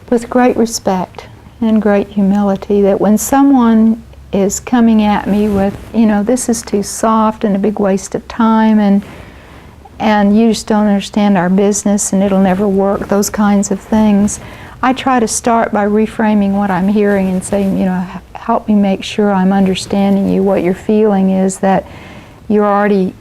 with great respect and great humility, that when someone is coming at me with, this is too soft and a big waste of time, and you just don't understand our business and it'll never work, those kinds of things, I try to start by reframing what I'm hearing and saying, help me make sure I'm understanding you. What you're feeling is that you've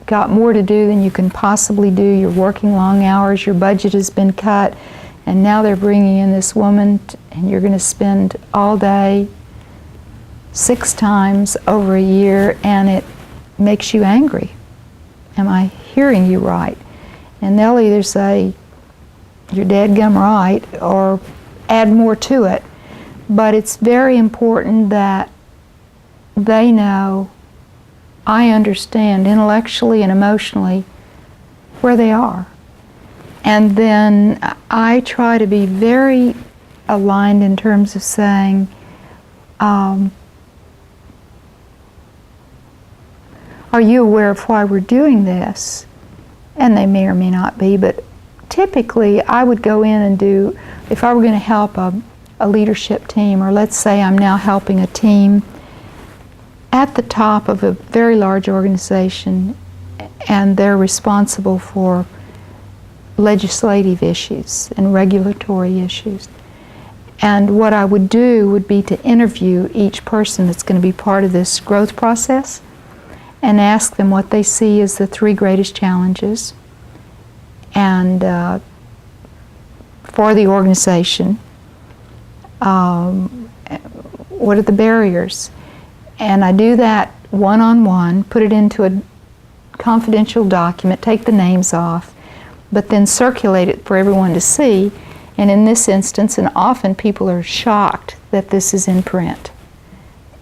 got more to do than you can possibly do. You're working long hours, your budget has been cut, and now they're bringing in this woman and you're going to spend all day 6 times over a year, and it makes you angry. Am I hearing you right? And they'll either say, you're dadgum right, or add more to it. But it's very important that they know I understand intellectually and emotionally where they are. And then I try to be very aligned in terms of saying, are you aware of why we're doing this? And they may or may not be, but typically I would go in and do, if I were going to help a leadership team, or let's say I'm now helping a team at the top of a very large organization and they're responsible for legislative issues and regulatory issues. And what I would do would be to interview each person that's going to be part of this growth process and ask them what they see as the 3 greatest challenges and for the organization. What are the barriers? And I do that one-on-one, put it into a confidential document, take the names off, but then circulate it for everyone to see. And in this instance, and often people are shocked that this is in print.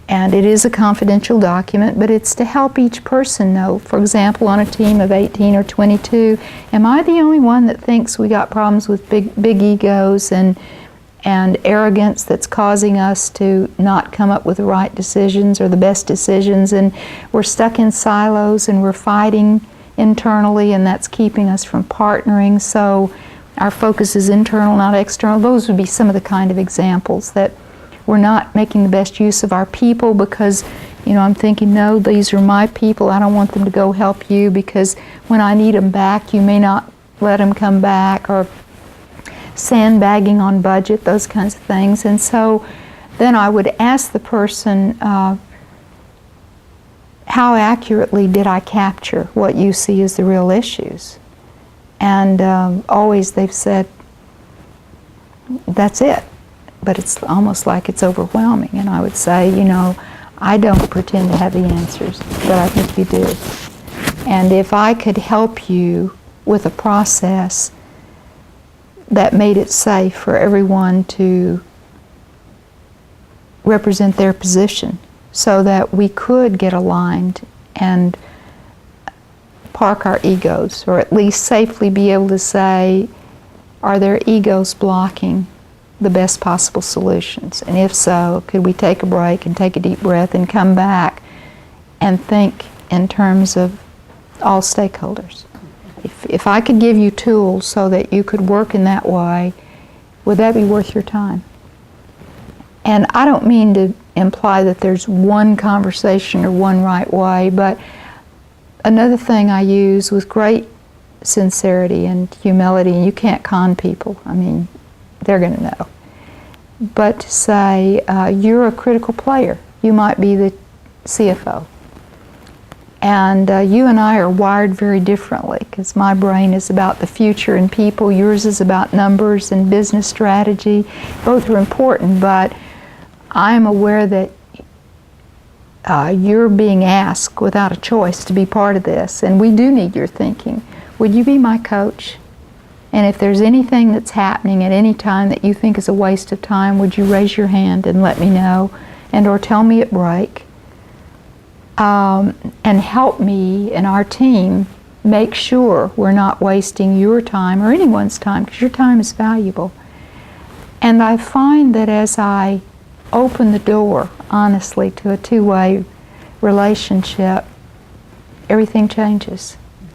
And it is a confidential document, but it's to help each person know, for example, on a team of 18 or 22, am I the only one that thinks we got problems with big egos and arrogance that's causing us to not come up with the right decisions or the best decisions, and we're stuck in silos and we're fighting internally, and that's keeping us from partnering? So our focus is internal, not external. Those would be some of the kind of examples that we're not making the best use of our people because, I'm thinking, no, these are my people. I don't want them to go help you because when I need them back, you may not let them come back, or sandbagging on budget, those kinds of things. And so then I would ask the person, how accurately did I capture what you see as the real issues? And always they've said, that's it. But it's almost like it's overwhelming. And I would say, I don't pretend to have the answers, but I think you do. And if I could help you with a process that made it safe for everyone to represent their position so that we could get aligned and park our egos, or at least safely be able to say, are there egos blocking the best possible solutions? And if so, could we take a break and take a deep breath and come back and think in terms of all stakeholders? If I could give you tools so that you could work in that way, would that be worth your time? And I don't mean to imply that there's one conversation or one right way, but another thing I use with great sincerity and humility, and you can't con people, they're going to know, but to say, you're a critical player. You might be the CFO. And you and I are wired very differently, because my brain is about the future and people, yours is about numbers and business strategy. Both are important, but I'm aware that you're being asked without a choice to be part of this, and we do need your thinking. Would you be my coach? And if there's anything that's happening at any time that you think is a waste of time, would you raise your hand and let me know, and or tell me at break, and help me and our team make sure we're not wasting your time or anyone's time, because your time is valuable. And I find that as I open the door, honestly, to a two-way relationship, everything changes.